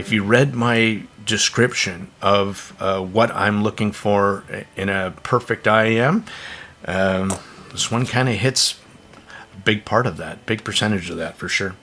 if you read my description of what I'm looking for in a perfect IEM, this one kind of hits a big part of that, big percentage of that for sure.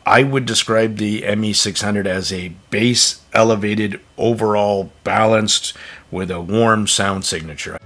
I would describe the ME600 as a bass elevated, overall balanced with a warm sound signature.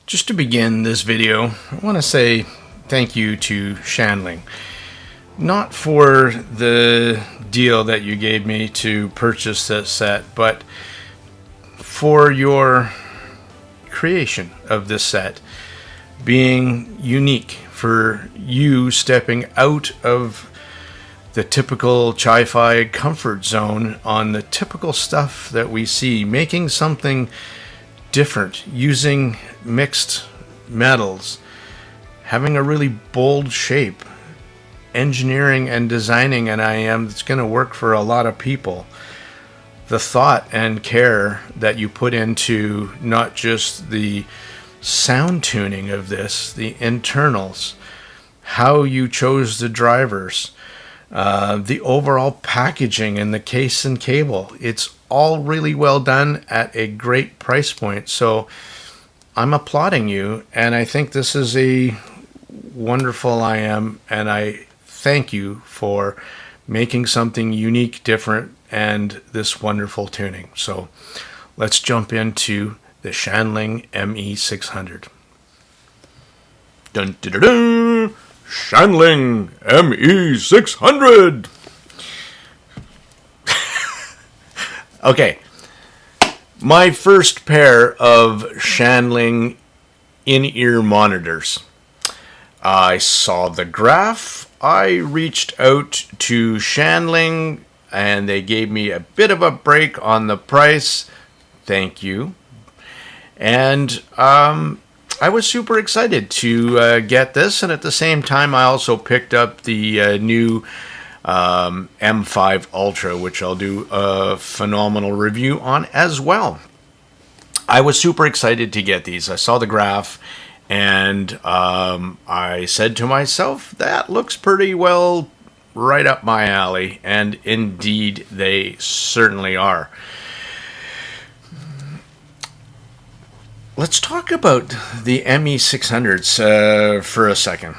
Just to begin this video, I want to say thank you to Shanling. Not for the deal that you gave me to purchase this set, but for your creation of this set being unique, for you stepping out of the typical chi-fi comfort zone on the typical stuff that we see, making something different, using mixed metals, having a really bold shape, engineering and designing an IM that's going to work for a lot of people. The thought and care that you put into not just the sound tuning of this, the internals, how you chose the drivers, the overall packaging and the case and cable. It's all really well done at a great price point. So I'm applauding you, and I think this is a wonderful IM, and I thank you for making something unique, different, and this wonderful tuning. So let's jump into the Shanling ME600. Dun, dun, dun, dun. Shanling ME600. Okay, my first pair of Shanling in-ear monitors. I saw the graph. I reached out to Shanling, and they gave me a bit of a break on the price. Thank you. And I was super excited to get this, and at the same time I also picked up the new M5 Ultra, which I'll do a phenomenal review on as well. I was super excited to get these. I saw the graph, and I said to myself, that looks pretty well right up my alley, and indeed they certainly are. Let's talk about the ME600s for a second.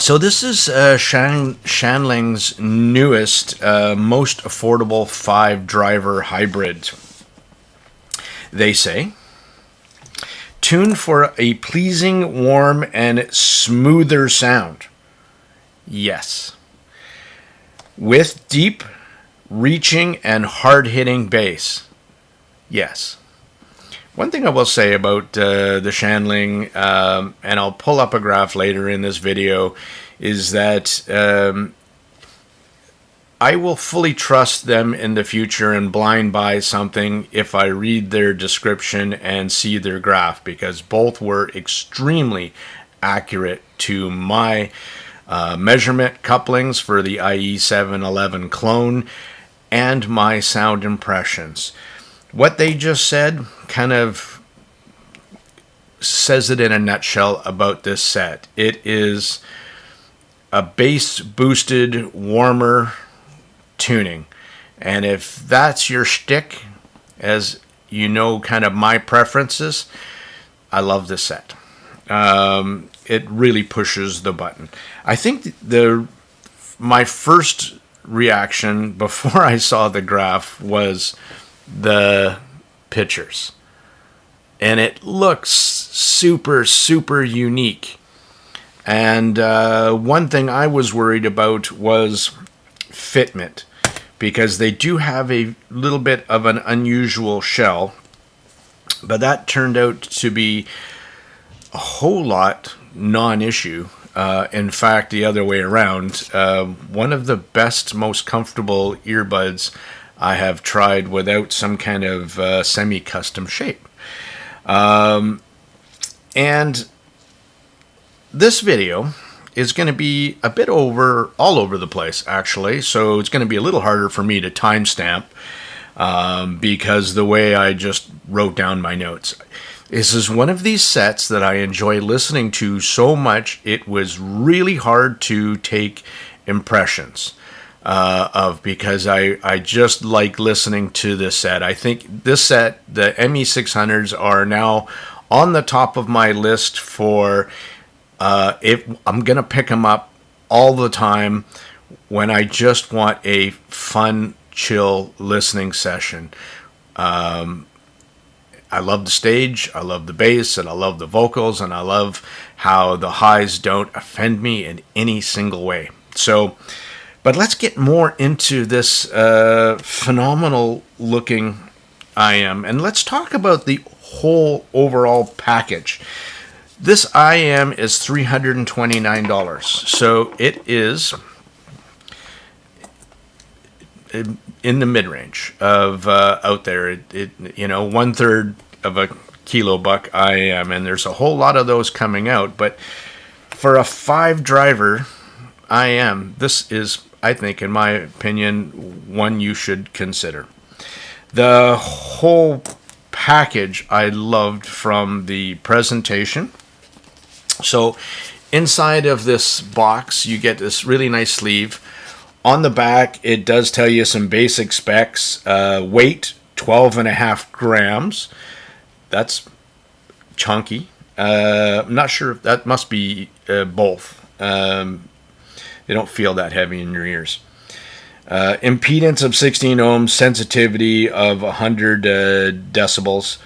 So this is Shanling's newest, most affordable 5-driver hybrid. They say, tuned for a pleasing, warm, and smoother sound. Yes. With deep, reaching, and hard-hitting bass. Yes. One thing I will say about the Shanling, and I'll pull up a graph later in this video, is that I will fully trust them in the future and blind buy something if I read their description and see their graph, because both were extremely accurate to my measurement couplings for the IE711 clone and my sound impressions. What they just said kind of says it in a nutshell about this set. It is a bass boosted, warmer tuning. And if that's your shtick, as you know kind of my preferences, I love this set. It really pushes the button. I think my first reaction before I saw the graph was the pictures, and it looks super unique. And one thing I was worried about was fitment, because they do have a little bit of an unusual shell, but that turned out to be a whole lot non-issue. In fact, the other way around, one of the best, most comfortable earbuds I have tried without some kind of semi-custom shape. And this video is going to be a bit all over the place, actually. So it's going to be a little harder for me to timestamp because the way I just wrote down my notes. This is one of these sets that I enjoy listening to so much, it was really hard to take impressions of, because I just like listening to this set. I think this set, the ME600s, are now on the top of my list for if I'm gonna pick them up all the time when I just want a fun, chill listening session. I love the stage, I love the bass, and I love the vocals, and I love how the highs don't offend me in any single way. So, but let's get more into this phenomenal looking IM, and let's talk about the whole overall package. This IM is $329, so it is in the mid-range of out there. It you know, 1/3 of a kilo buck IM, and there's a whole lot of those coming out. But for a 5-driver IM, this is, I think, in my opinion, one you should consider. The whole package I loved from the presentation. So inside of this box, you get this really nice sleeve. On the back, it does tell you some basic specs. Weight, 12.5 grams. That's chunky. I'm not sure if that must be both. They don't feel that heavy in your ears. Impedance of 16 ohms, sensitivity of 100 decibels.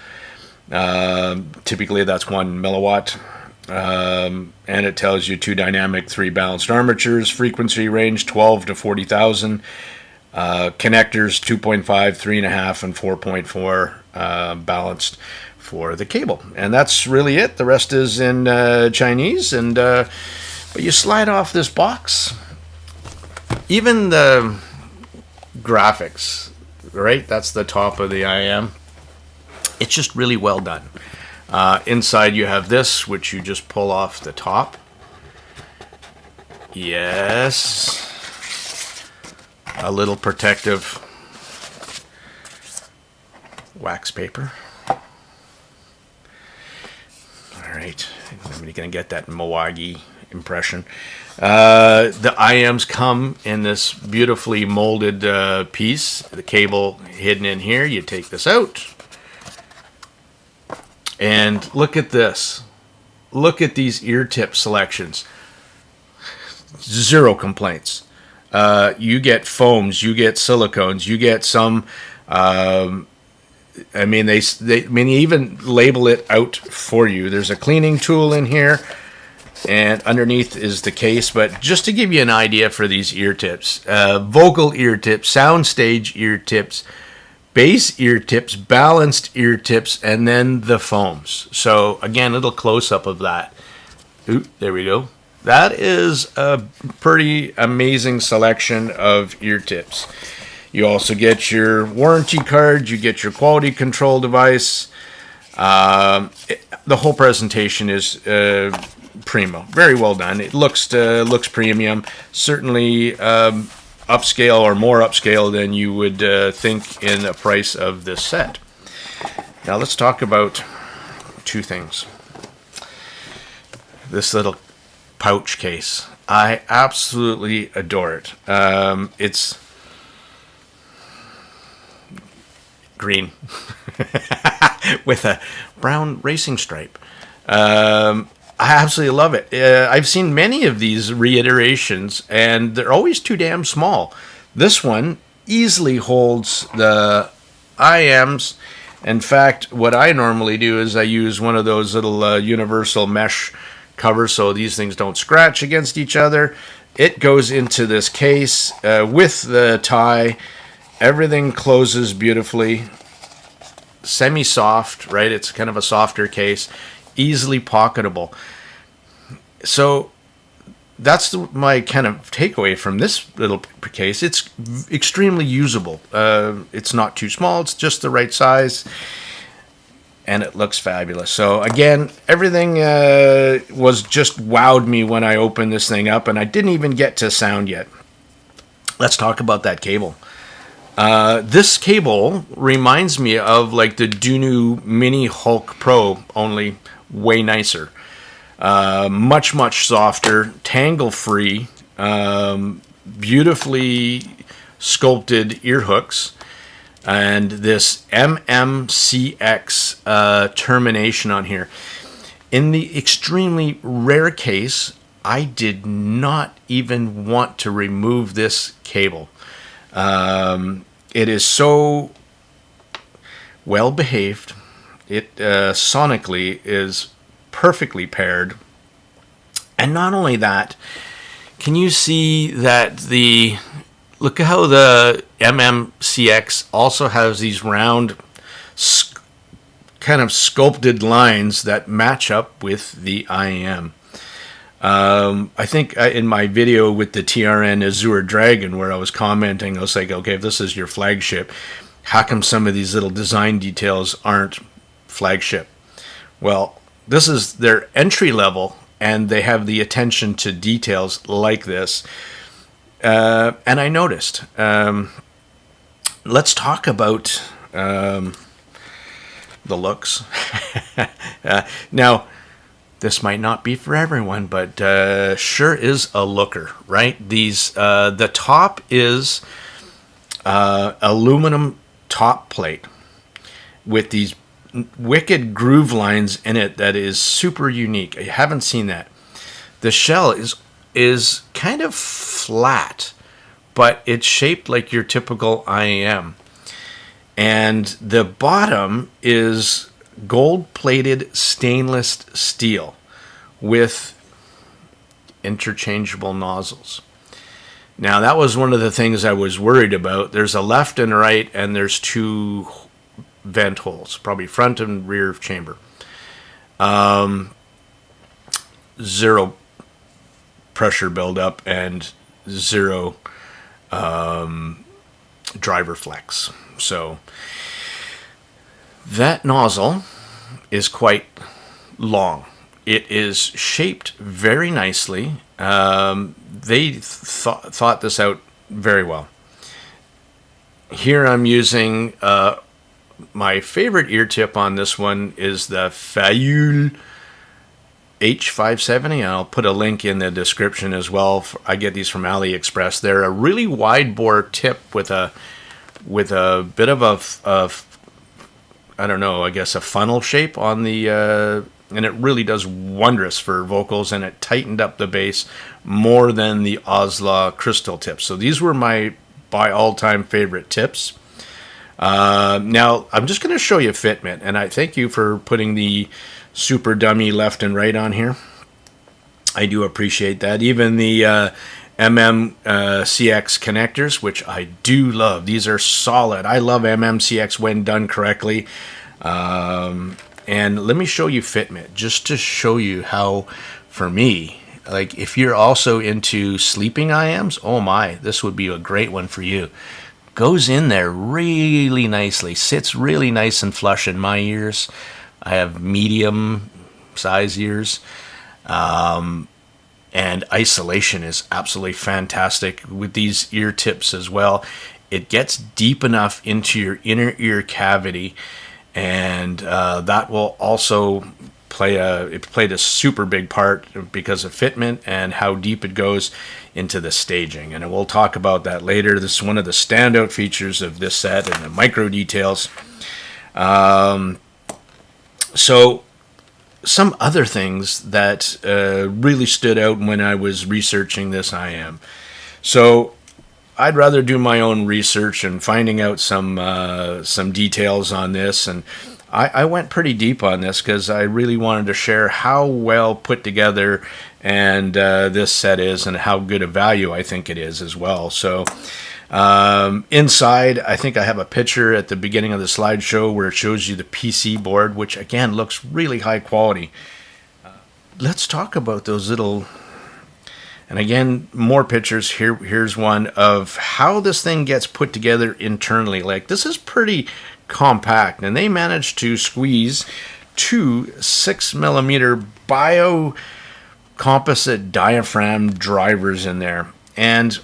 Typically that's 1 milliwatt. And it tells you 2 dynamic, 3 balanced armatures, frequency range 12 to 40,000, connectors 2.5, 3.5, and 4.4 balanced for the cable. And that's really it. The rest is in Chinese. And but you slide off this box. Even the graphics, right? That's the top of the IM. It's just really well done. Inside you have this, which you just pull off the top. Yes. A little protective wax paper. All right. I'm going to get that Milwaukee impression. The IMs come in this beautifully molded piece. The cable hidden in here. You take this out. And look at this. Look at these ear tip selections. Zero complaints. You get foams, you get silicones, you get some. I mean, they even label it out for you. There's a cleaning tool in here, and underneath is the case. But just to give you an idea for these ear tips, vocal ear tips, soundstage ear tips, bass ear tips, balanced ear tips, and then the foams. So again, a little close-up of that. Ooh, there we go. That is a pretty amazing selection of ear tips. You also get your warranty card, you get your quality control device. The whole presentation is primo. Very well done. It looks premium. Certainly upscale, or more upscale than you would think in the price of this set. Now let's talk about two things. This little pouch case. I absolutely adore it. It's green with a brown racing stripe. I absolutely love it. I've seen many of these reiterations, and they're always too damn small. This one easily holds the IMs. In fact, what I normally do is I use one of those little universal mesh covers so these things don't scratch against each other. It goes into this case with the tie. Everything closes beautifully. Semi-soft, right? It's kind of a softer case. Easily pocketable. So that's my kind of takeaway from this little case. It's extremely usable. It's not too small. It's just the right size. And it looks fabulous. So again, everything was just wowed me when I opened this thing up. And I didn't even get to sound yet. Let's talk about that cable. This cable reminds me of like the Dunu Mini Hulk Pro, only way nicer. Much softer, tangle-free, beautifully sculpted ear hooks, and this ME600 termination on here. In the extremely rare case, I did not even want to remove this cable. It is so well behaved. It sonically is perfectly paired. And not only that, can you see that look at how the ME600 also has these round kind of sculpted lines that match up with the IM. I think in my video with the TRN Azure Dragon, where I was commenting, I was like, okay, if this is your flagship, how come some of these little design details aren't flagship? Well, this is their entry level, and they have the attention to details like this. And I noticed. Let's talk about the the looks. Now, this might not be for everyone, but sure is a looker, right? These the top is aluminum top plate with these wicked groove lines in it that is super unique. I haven't seen that. The shell is kind of flat, but it's shaped like your typical IAM. And the bottom is gold-plated stainless steel with interchangeable nozzles. Now, that was one of the things I was worried about. There's a left and right, and there's two vent holes, probably front and rear chamber. Zero pressure buildup and zero driver flex. So that nozzle is quite long. It is shaped very nicely. They thought this out very well. Here I'm using my favorite ear tip on this one is the FITMENT H570. I'll put a link in the description as well. I get these from AliExpress. They're a really wide bore tip with a bit of a I don't know, I guess a funnel shape on the and it really does wondrous for vocals, and it tightened up the bass more than the NOZZLE crystal tips. So these were my all-time favorite tips. Now I'm just going to show you FITMENT, and I thank you for putting the super dummy left and right on here. I do appreciate that. Even the ME600 connectors, which I do love. These are solid. I love ME600 when done correctly. And let me show you FITMENT, just to show you how, for me, like if you're also into sleeping IAMs, oh my, this would be a great one for you. Goes in there really nicely, sits really nice and flush in my ears. I have medium size ears. And isolation is absolutely fantastic with these ear tips as well. It gets deep enough into your inner ear cavity, and that will also it played a super big part because of FITMENT and how deep it goes into the staging. And we'll talk about that later. This is one of the standout features of this set and the micro details. So some other things that really stood out when I was researching this IAM. So I'd rather do my own research and finding out some details on this, and I went pretty deep on this because I really wanted to share how well put together and this set is, and how good a value I think it is as well. So inside, I think I have a picture at the beginning of the slideshow where it shows you the PC board, which again looks really high quality. Let's talk about those little, and again, more pictures. Here's one of how this thing gets put together internally. Like, this is pretty compact, and they managed to squeeze two 6mm bio composite diaphragm drivers in there. And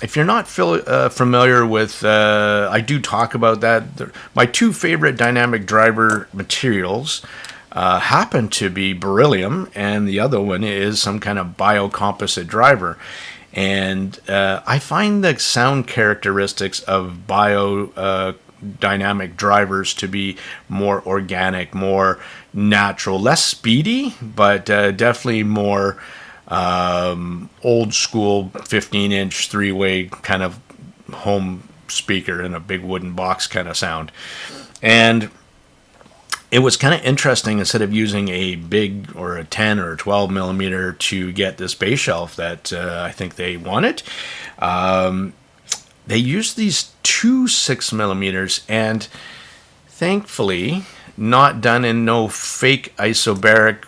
if you're not familiar with, I do talk about that. My two favorite dynamic driver materials happen to be beryllium, and the other one is some kind of biocomposite driver. And I find the sound characteristics of biodynamic drivers to be more organic, more natural, less speedy, but definitely more old school 15-inch three-way kind of home speaker in a big wooden box kind of sound. And it was kind of interesting, instead of using a big or a 10 or a 12 millimeter to get this bass shelf that I think they wanted, they used these two 6 millimeters, and thankfully not done in no fake isobaric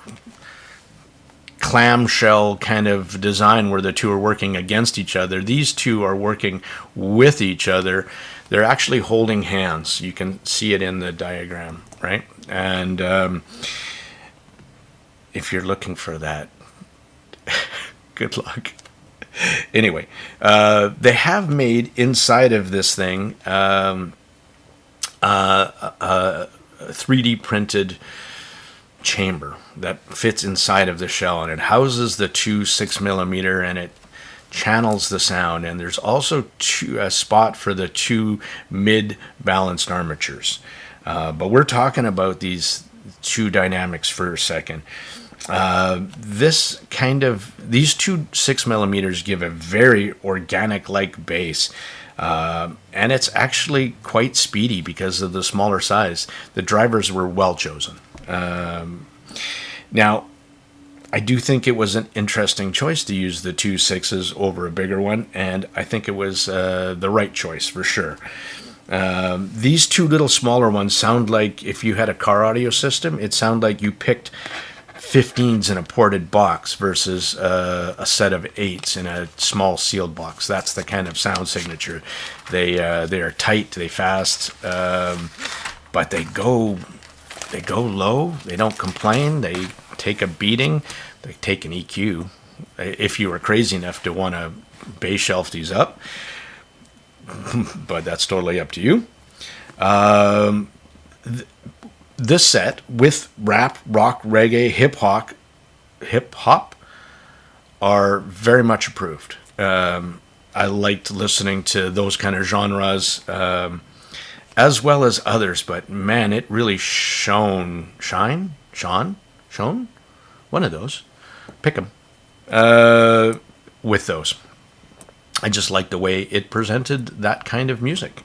clamshell kind of design where the two are working against each other. These two are working with each other. They're actually holding hands. You can see it in the diagram, right? And if you're looking for that, good luck. Anyway, they have made inside of this thing 3D printed chamber that fits inside of the shell, and it houses the two 6mm, and it channels the sound. And there's also a spot for the two mid balanced armatures. But we're talking about these two dynamics for a second. These two 6mm give a very organic like bass. And it's actually quite speedy because of the smaller size. The drivers were well chosen. Now, I do think it was an interesting choice to use the two 6s over a bigger one, and I think it was the right choice for sure. These two little smaller ones sound like, if you had a car audio system, it sounded like you picked 15s in a ported box versus a set of 8s in a small sealed box. That's the kind of sound signature. They are tight, they fast, but they go low. They don't complain. They take a beating. They take an EQ. If you were crazy enough to want to bass shelf these up, but that's totally up to you. This set with rap, rock, reggae, hip hop are very much approved. I liked listening to those kind of genres, as well as others, but man, it really shone, one of those, pick them, with those. I just liked the way it presented that kind of music.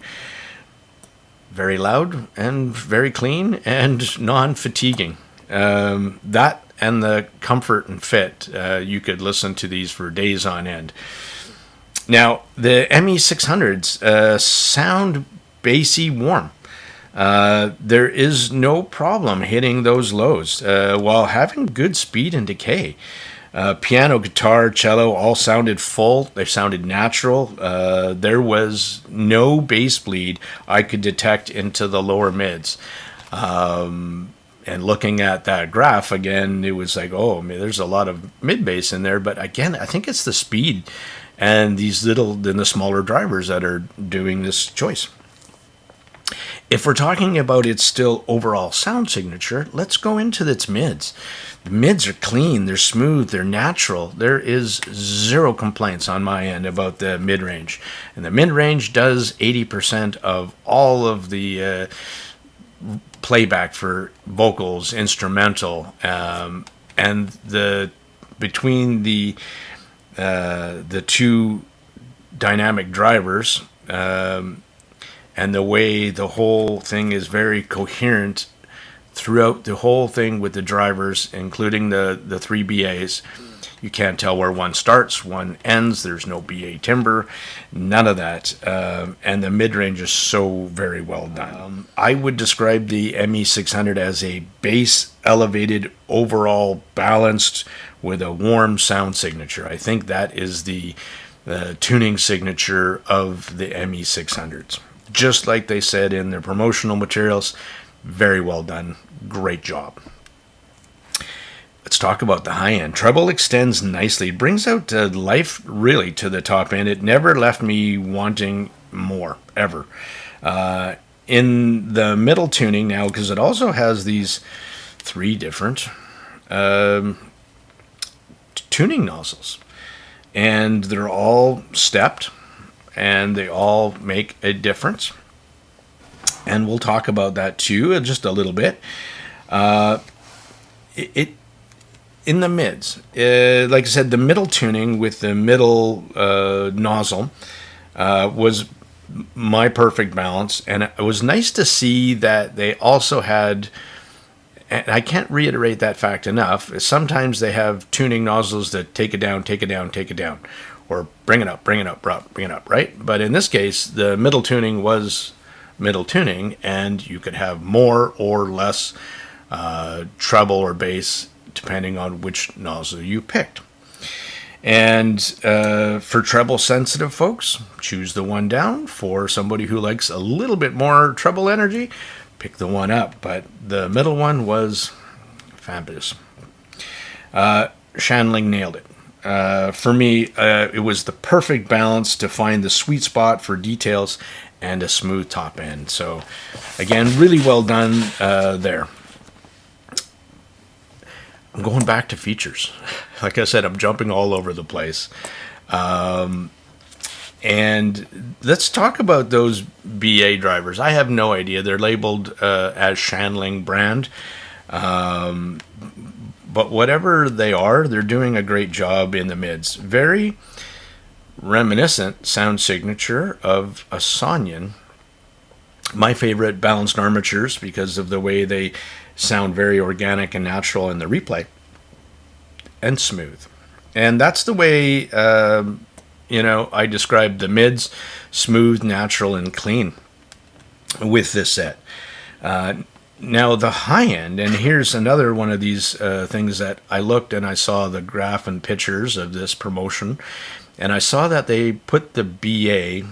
Very loud and very clean and non-fatiguing. That and the comfort and fit, you could listen to these for days on end. Now, the ME600s sound bassy warm. There is no problem hitting those lows while having good speed and decay. Piano, guitar, cello all sounded full. They sounded natural. There was no bass bleed I could detect into the lower mids. And looking at that graph again, it was like, oh, there's a lot of mid bass in there. But again, I think it's the speed and the smaller drivers that are doing this choice. If we're talking about its still overall sound signature, let's go into its mids. The mids are clean, they're smooth, they're natural. There is zero complaints on my end about the mid-range. And the mid-range does 80% of all of the playback for vocals, instrumental, and between the two dynamic drivers, and the way the whole thing is very coherent throughout the whole thing with the drivers, including the three BAs. You can't tell where one starts, one ends. There's no BA timbre, none of that. And the mid-range is so very well done. I would describe the ME600 as a bass elevated, overall balanced with a warm sound signature. I think that is the tuning signature of the ME600s. Just like they said in their promotional materials, very well done. Great job. Let's talk about the high end. Treble extends nicely. It brings out life really to the top end. It never left me wanting more, ever. In the middle tuning now, because it also has these three different tuning nozzles. And they're all stepped. And they all make a difference. And we'll talk about that too just a little bit. In the mids, like I said, the middle tuning with the middle nozzle was my perfect balance. And it was nice to see that they also had, and I can't reiterate that fact enough, sometimes they have tuning nozzles that take it down, take it down, take it down. Or bring it up, bring it up, bring it up, right? But in this case, the middle tuning was middle tuning, and you could have more or less treble or bass depending on which nozzle you picked. And for treble sensitive folks, choose the one down. For somebody who likes a little bit more treble energy, pick the one up. But the middle one was fabulous. Shanling nailed it. For me, it was the perfect balance to find the sweet spot for details and a smooth top end. So again, really well done there. I'm going back to features. Like I said, I'm jumping all over the place. And let's talk about those BA drivers. I have no idea. They're labeled as Shanling brand. But whatever they are, they're doing a great job in the mids. Very reminiscent sound signature of a Sonyan. My favorite balanced armatures because of the way they sound very organic and natural in the replay. And smooth. And that's the way, you know, I describe the mids: smooth, natural, and clean with this set. Now the high end, and here's another one of these things that I looked and I saw the graph and pictures of this promotion, and I saw that they put the BA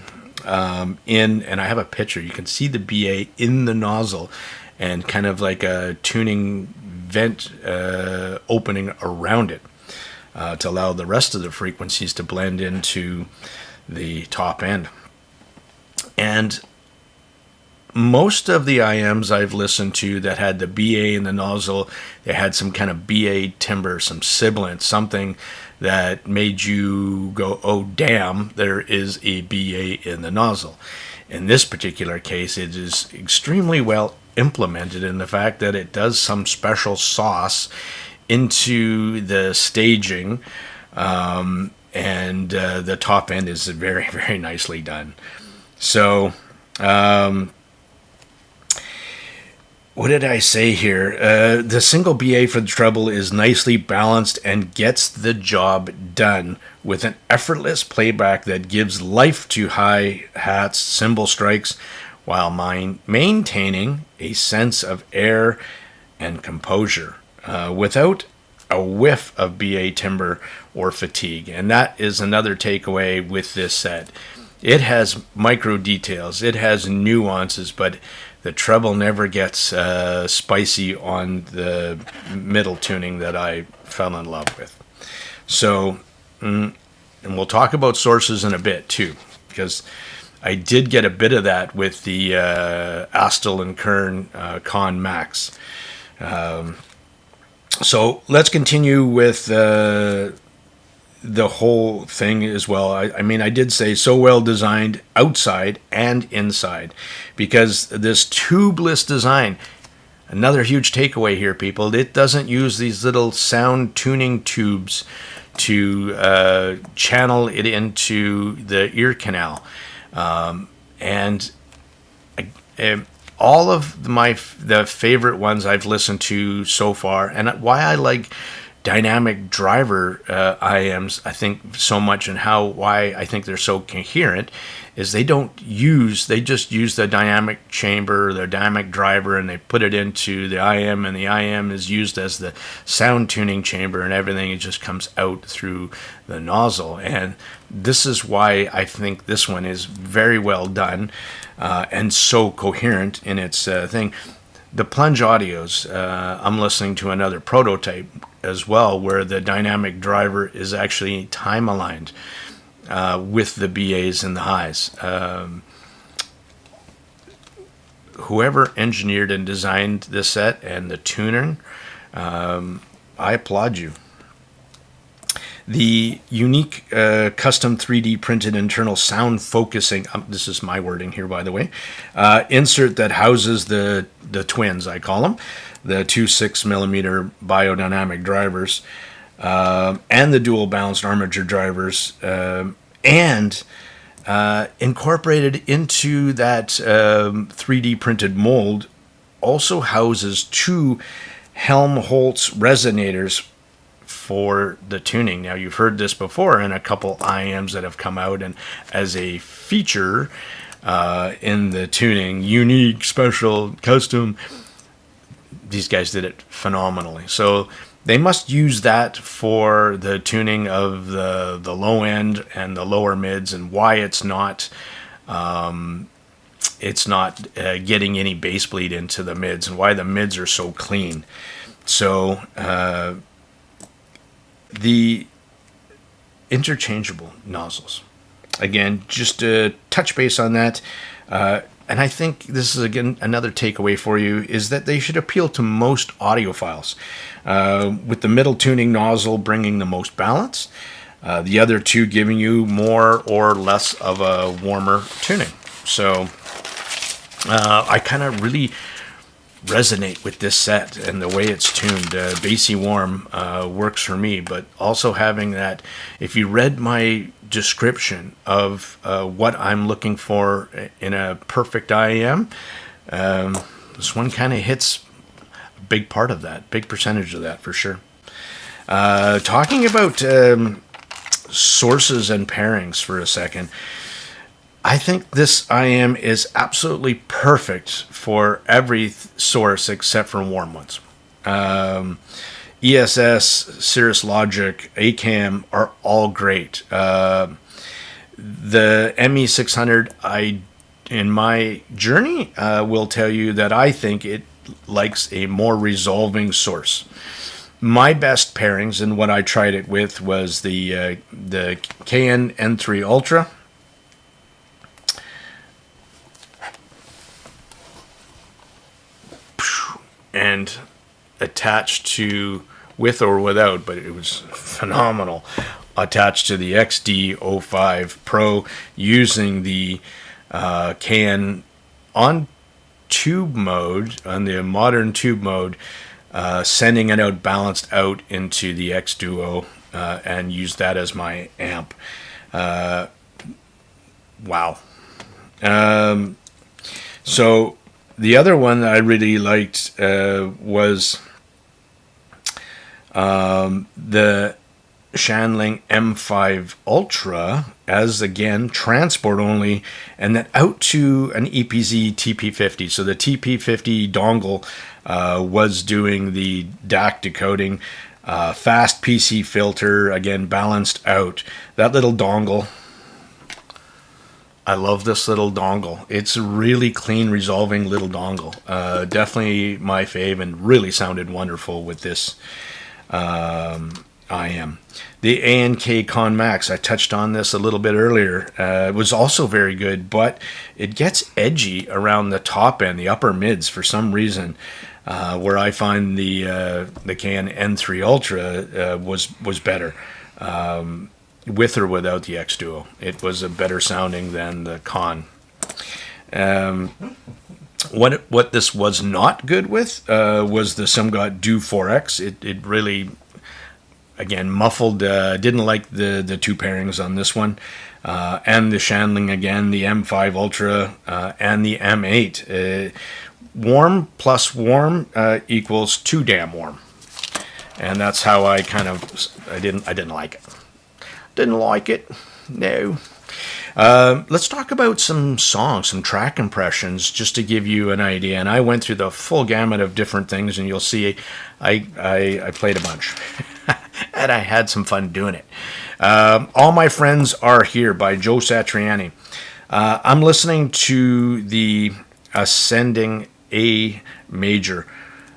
in, and I have a picture. You can see the BA in the nozzle and kind of like a tuning vent opening around it to allow the rest of the frequencies to blend into the top end. And most of the IMs I've listened to that had the BA in the nozzle, they had some kind of BA timbre, some sibilant, something that made you go, oh damn, there is a BA in the nozzle. In this particular case, it is extremely well implemented in the fact that it does some special sauce into the staging, and the top end is very, very nicely done. So what did I say here? The single BA for the treble is nicely balanced and gets the job done with an effortless playback that gives life to hi-hats, cymbal strikes, while maintaining a sense of air and composure without a whiff of BA timbre or fatigue. And that is another takeaway with this set. It has micro details, it has nuances, but the treble never gets spicy on the middle tuning that I fell in love with. So, and we'll talk about sources in a bit too, because I did get a bit of that with the Astle and Kern Con Max. So let's continue with the whole thing as well. I mean, I did say so well designed outside and inside, because this tubeless design, another huge takeaway here, people, it doesn't use these little sound tuning tubes to channel it into the ear canal. And all of the favorite ones I've listened to so far, and why I like dynamic driver IMs, I think, so much, and why I think they're so coherent, is they just use the dynamic chamber, the dynamic driver, and they put it into the IM, and the IM is used as the sound tuning chamber, and everything, it just comes out through the nozzle. And this is why I think this one is very well done and so coherent in its thing. The plunge audios, I'm listening to another prototype as well, where the dynamic driver is actually time aligned with the BAs and the highs. Whoever engineered and designed this set and the tuner, I applaud you. The unique custom 3D printed internal sound focusing, this is my wording here, by the way, insert that houses the twins, I call them, the two 6mm biodynamic drivers, and the dual balanced armature drivers, and incorporated into that 3D printed mold also houses two Helmholtz resonators for the tuning. Now, you've heard this before in a couple IMs that have come out, and as a feature in the tuning, unique, special, custom, these guys did it phenomenally. So they must use that for the tuning of the low end and the lower mids, and why it's not getting any bass bleed into the mids, and why the mids are so clean. So the interchangeable nozzles, again, just to touch base on that, And I think this is, again, another takeaway for you, is that they should appeal to most audiophiles, with the middle tuning nozzle bringing the most balance, the other two giving you more or less of a warmer tuning. So I kind of really resonate with this set and the way it's tuned. Bassy warm works for me, but also having that, if you read my description of what I'm looking for in a perfect IEM, this one kind of hits a big part of that, big percentage of that for sure. Talking about sources and pairings for a second, I think this IM is absolutely perfect for every source except for warm ones. ESS, Cirrus Logic, ACAM are all great. The ME600, in my journey, will tell you that I think it likes a more resolving source. My best pairings, and what I tried it with, was the KN N3 Ultra, and attached to, with or without, but it was phenomenal, attached to the XD05 Pro, using the KN on tube mode, on the modern tube mode, sending it out balanced out into the X Duo, and use that as my amp. Wow. So the other one that I really liked was the Shanling M5 Ultra, as again transport only, and then out to an EPZ TP50. So the TP50 dongle was doing the DAC decoding, fast PC filter, again balanced out. That little dongle, I love this little dongle. It's a really clean, resolving little dongle. Definitely my fave, and really sounded wonderful with this IM. The ANK Con Max, I touched on this a little bit earlier, was also very good, but it gets edgy around the top end, the upper mids, for some reason, where I find the KN N3 Ultra was better. With or without the X Duo, it was a better sounding than the Con. What this was not good with was the Sumgot Do 4X. It really, again, muffled. Didn't like the two pairings on this one, and the Shanling again, the M5 Ultra and the M8. Warm plus warm equals too damn warm, and that's how I didn't like it. Didn't like it. No. Let's talk about some songs, some track impressions, just to give you an idea. And I went through the full gamut of different things, and you'll see I played a bunch. And I had some fun doing it. All My Friends Are Here by Joe Satriani. I'm listening to the Ascending A major.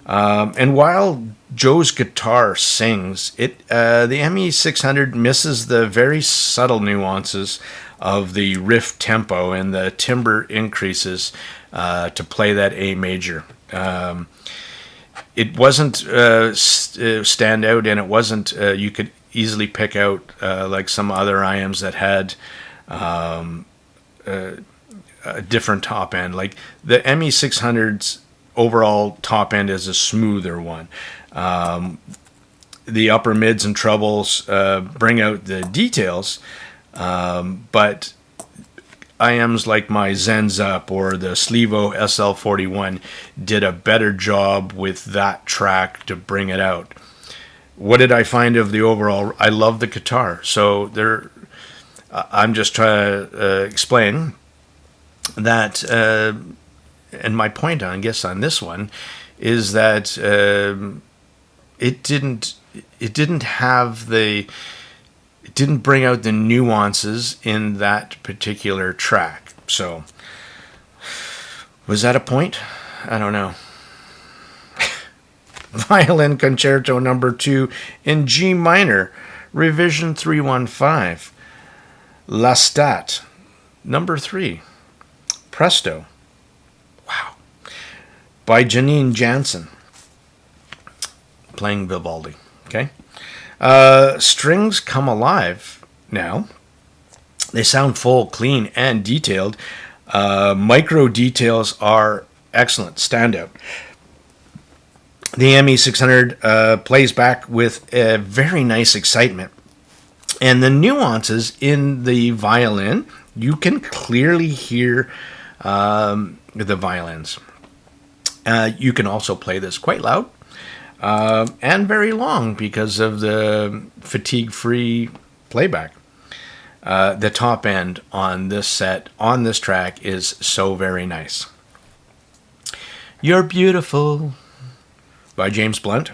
And while Joe's guitar sings, the ME600 misses the very subtle nuances of the riff tempo and the timbre increases to play that A major. It wasn't stand out, and it wasn't you could easily pick out like some other IMs that had a different top end. Like the ME600's overall top end is a smoother one. The upper mids and trebles bring out the details, but IMs like my Zen's Up or the Slevo SL41 did a better job with that track to bring it out. What did I find of the overall? I love the guitar. So I'm just trying to explain that, and my point, I guess, on this one is that it didn't bring out the nuances in that particular track. So, was that a point? I don't know. Violin Concerto Number 2 in G minor, Revision 315. Lestat, Number 3. Presto. Wow. By Janine Jansen. Playing Vivaldi. Okay. Strings come alive now. They sound full, clean, and detailed. Micro details are excellent, standout. The ME600 plays back with a very nice excitement. And the nuances in the violin, you can clearly hear the violins. You can also play this quite loud and very long because of the fatigue-free playback. The top end on this set, on this track, is so very nice. You're Beautiful by James Blunt.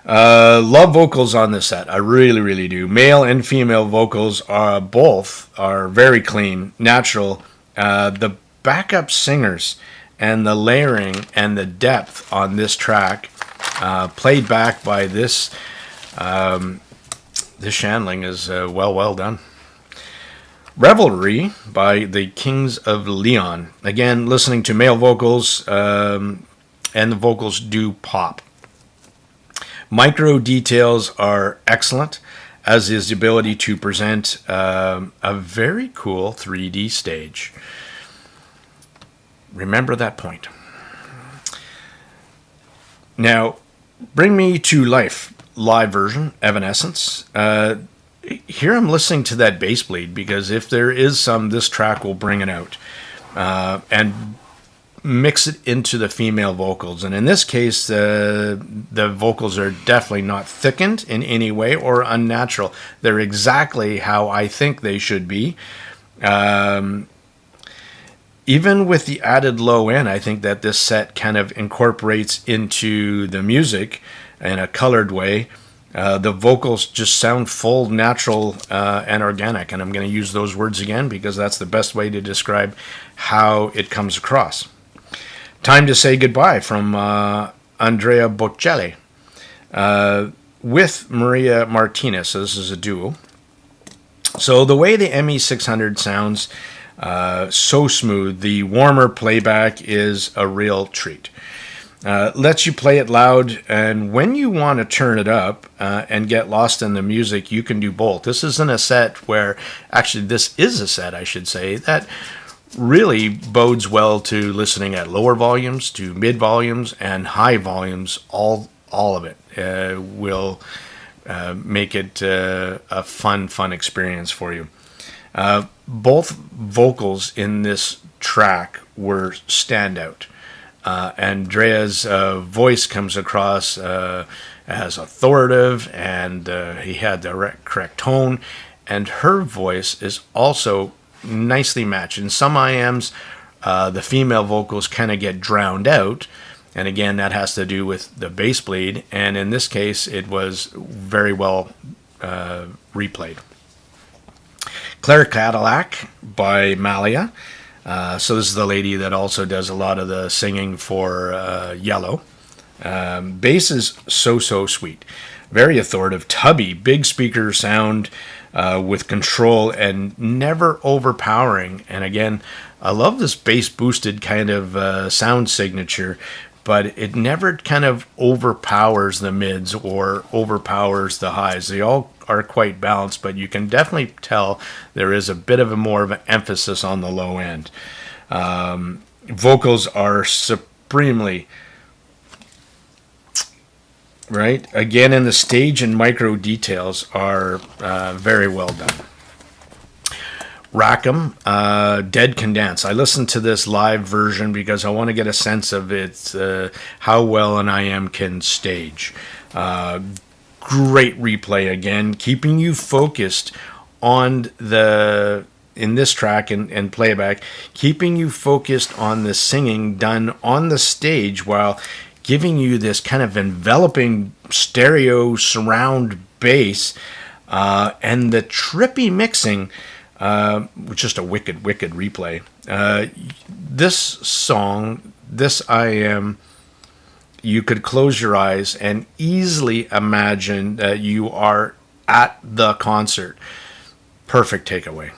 Love vocals on this set. I really, really do. Male and female vocals are both very clean, natural. The backup singers and the layering and the depth on this track, played back by this Shanling, is well done. Revelry by the Kings of Leon. Again, listening to male vocals, and the vocals do pop. Micro details are excellent, as is the ability to present a very cool 3D stage. Remember that point. Now, Bring Me to Life, live version, Evanescence. Here I'm listening to that bass bleed, because if there is some, this track will bring it out and mix it into the female vocals. And in this case, the vocals are definitely not thickened in any way or unnatural. They're exactly how I think they should be. Even with the added low end, I think that this set kind of incorporates into the music in a colored way. The vocals just sound full, natural, and organic. And I'm going to use those words again because that's the best way to describe how it comes across. Time to Say Goodbye from Andrea Bocelli with Maria Martinez. So this is a duo. So the way the ME600 sounds, so smooth. The warmer playback is a real treat. Lets you play it loud, and when you want to turn it up and get lost in the music, you can do both. This isn't a set where, actually this is a set, I should say, that really bodes well to listening at lower volumes, to mid volumes, and high volumes. All of it will make it a fun experience for you. Both vocals in this track were standout. Andrea's voice comes across as authoritative, and he had the correct tone, and her voice is also nicely matched. In some IMs, the female vocals kind of get drowned out, and again, that has to do with the bass bleed, and in this case, it was very well replayed. Claire Cadillac by Malia. So this is the lady that also does a lot of the singing for Yellow. Bass is so sweet. Very authoritative, tubby, big speaker sound with control and never overpowering. And again, I love this bass boosted kind of sound signature, but it never kind of overpowers the mids or overpowers the highs. They all are quite balanced, but you can definitely tell there is a bit of a more of an emphasis on the low end. Vocals are supremely right. Again, in the stage and micro details are very well done. Rackham, Dead Can Dance. I listened to this live version because I want to get a sense of it, how well an IM can stage. Great replay again, keeping you focused on in this track and playback, keeping you focused on the singing done on the stage while giving you this kind of enveloping stereo surround bass, and the trippy mixing, just a wicked replay. This song, this IM, you could close your eyes and easily imagine that you are at the concert. Perfect takeaway.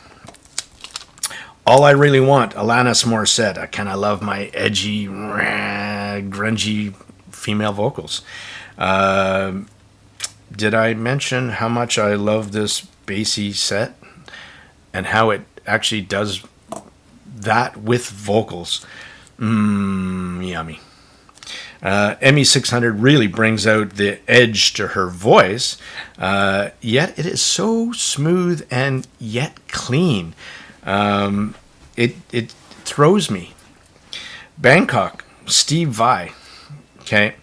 All I Really Want, Alanis Morissette. I kind of love my edgy, grungy female vocals. Did I mention how much I love this bassy set and how it actually does that with vocals? Yummy. ME600 really brings out the edge to her voice, yet it is so smooth and yet clean. It throws me. Bangkok, Steve Vai. Okay.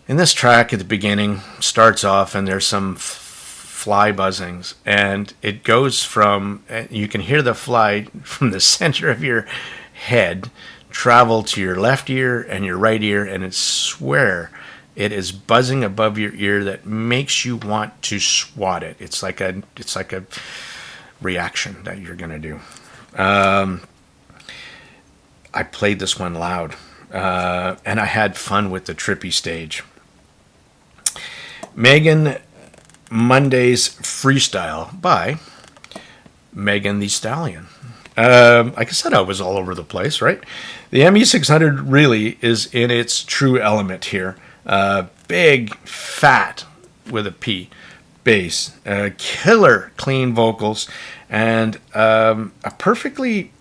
In this track at the beginning, starts off and there's some fly buzzings, and it goes from, you can hear the fly from the center of your head travel to your left ear and your right ear, and I swear it is buzzing above your ear that makes you want to swat it. It's like a reaction that you're gonna do. I played this one loud, and I had fun with the trippy stage. Megan Monday's Freestyle by Megan Thee Stallion. Like I said, I was all over the place, right? The ME600 really is in its true element here. Big, fat, with a P, bass, killer clean vocals, and a perfectly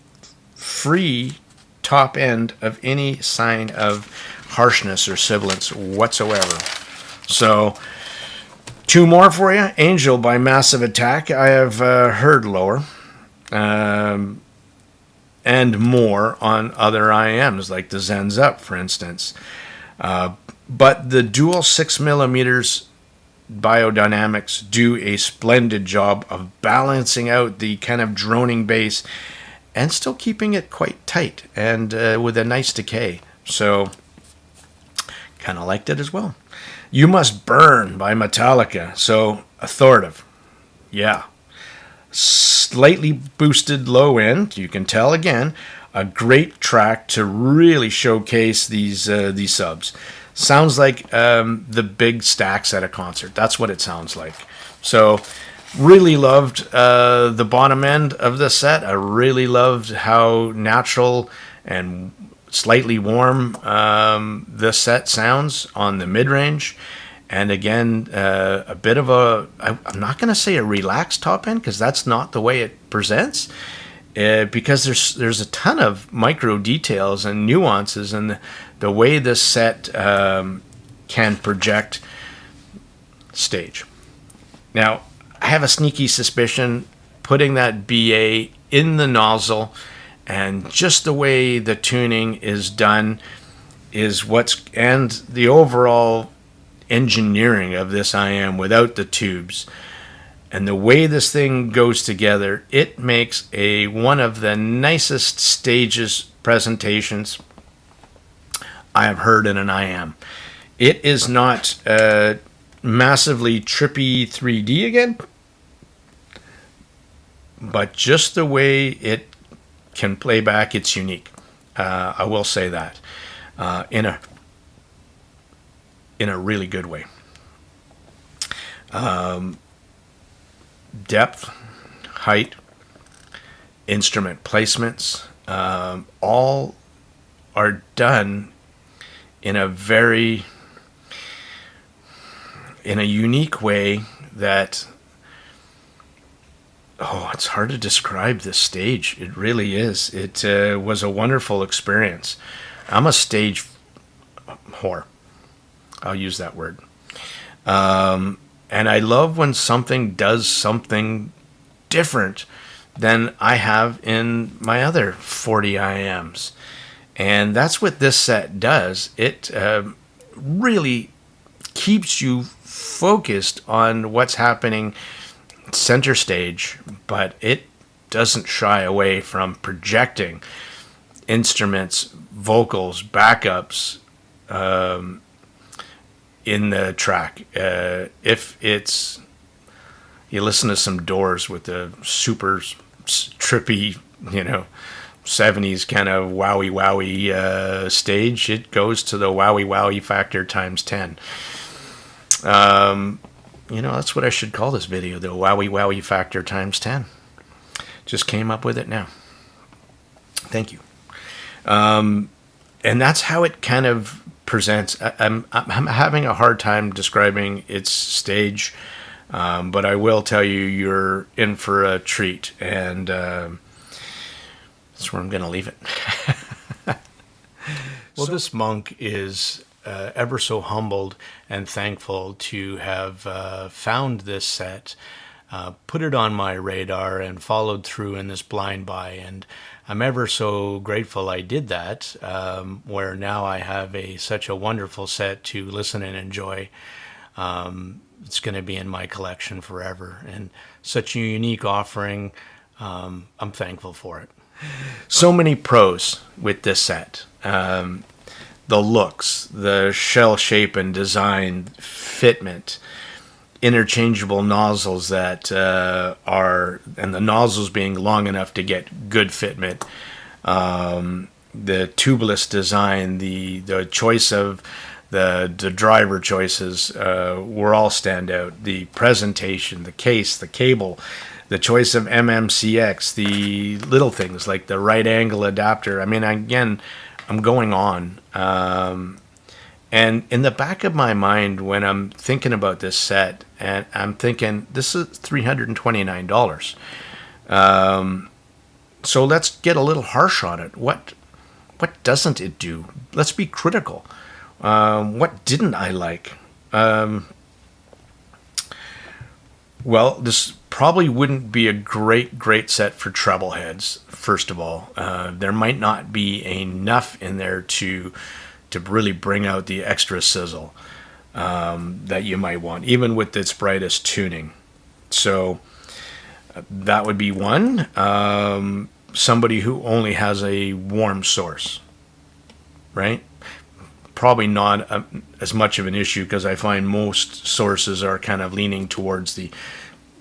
free top end of any sign of harshness or sibilance whatsoever. So, two more for you. Angel by Massive Attack. I have heard lower. And more on other IMs, like the Zen's Up, for instance. But the dual 6mm biodynamics do a splendid job of balancing out the kind of droning bass and still keeping it quite tight and with a nice decay. So, kind of liked it as well. You Must Burn by Metallica. So, authoritative. Yeah. Slightly boosted low end. You can tell again. A great track to really showcase these subs. Sounds like the big stacks at a concert. That's what it sounds like. So, really loved the bottom end of the set. I really loved how natural and slightly warm this set sounds on the mid-range. And again, a bit of a, I'm not going to say a relaxed top end, because that's not the way it presents. Because there's a ton of micro details and nuances in the way this set can project stage. Now, I have a sneaky suspicion putting that BA in the nozzle and just the way the tuning is done is and the overall engineering of this IM without the tubes and the way this thing goes together, it makes one of the nicest stages presentations I have heard in an IM. It is not massively trippy 3D again, but just the way it can play back, it's unique. I will say that in a really good way. Depth, height, instrument placements, all are done in a unique way that, it's hard to describe this stage. It really is. It was a wonderful experience. I'm a stage whore. I'll use that word. And I love when something does something different than I have in my other 40 IMs. And that's what this set does. It really keeps you focused on what's happening center stage, but it doesn't shy away from projecting instruments, vocals, backups, in the track. If it's, you listen to some Doors with the super trippy, 70s kind of wowie stage, it goes to the wowie factor times 10. That's what I should call this video, the wowie factor times 10. Just came up with it now. Thank you. And that's how it kind of presents. I'm having a hard time describing its stage, but I will tell you, you're in for a treat, and that's where I'm going to leave it. Well, this monk is ever so humbled and thankful to have found this set, put it on my radar, and followed through in this blind buy. And I'm ever so grateful I did that, where now I have such a wonderful set to listen and enjoy. It's going to be in my collection forever, and such a unique offering. I'm thankful for it. So many pros with this set. The looks, the shell shape and design, fitment, interchangeable nozzles that and the nozzles being long enough to get good fitment, the tubeless design, the choice of the driver choices were all stand out. The presentation, the case, the cable, the choice of MMCX, the little things like the right angle adapter. I mean, again, I'm going on. And in the back of my mind, when I'm thinking about this set, and I'm thinking, this is $329. So let's get a little harsh on it. What doesn't it do? Let's be critical. What didn't I like? Well, this probably wouldn't be a great set for treble heads, first of all. There might not be enough in there to really bring out the extra sizzle that you might want, even with its brightest tuning. So that would be one. Somebody who only has a warm source, right? Probably not as much of an issue, because I find most sources are kind of leaning towards the,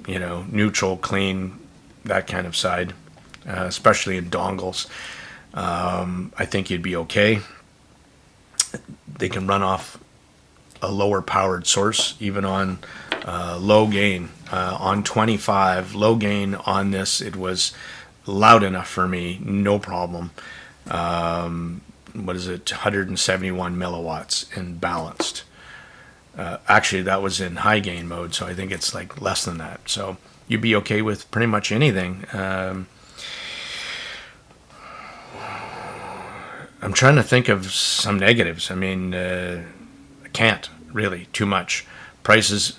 neutral, clean, that kind of side, especially in dongles. I think you'd be okay. They can run off a lower powered source, even on low gain. On 25, low gain on this, it was loud enough for me, no problem. What is it, 171 milliwatts and balanced. Actually, that was in high gain mode, so I think it's like less than that. So you'd be okay with pretty much anything. I'm trying to think of some negatives. I mean, I can't really too much. Prices,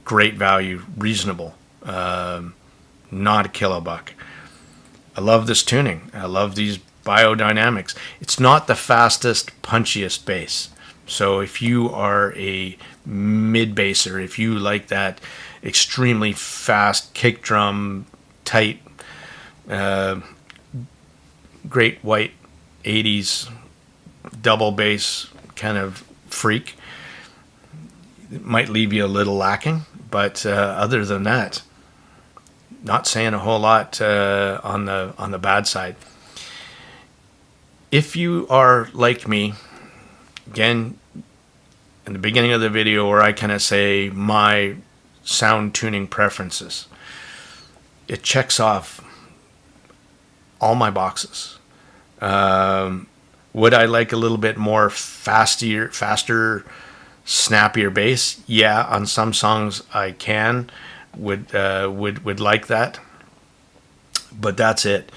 great value, reasonable, not a kilobuck. I love this tuning. I love these biodynamics. It's not the fastest, punchiest bass. So if you are a mid-basser, if you like that extremely fast kick drum, tight, great white 80s double bass kind of freak, it might leave you a little lacking. But other than that, not saying a whole lot on the bad side. If you are like me, again, in the beginning of the video where I kind of say my sound tuning preferences, it checks off all my boxes. Would I like a little bit more faster, snappier bass? Yeah, on some songs I would like that, but that's it.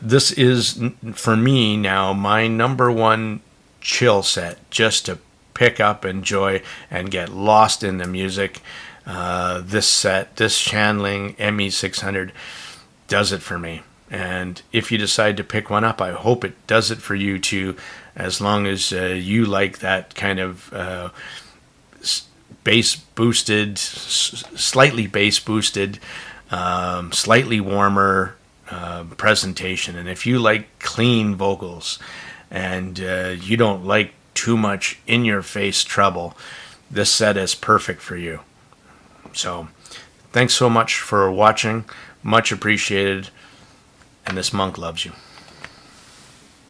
This is, for me now, my number one chill set, just to pick up, enjoy, and get lost in the music. This set, this Shanling ME600, does it for me. And if you decide to pick one up, I hope it does it for you too, as long as you like that kind of bass boosted, slightly bass boosted, slightly warmer presentation. And if you like clean vocals and you don't like too much in your face treble, this set is perfect for you. So thanks so much for watching, much appreciated, and this monk loves you.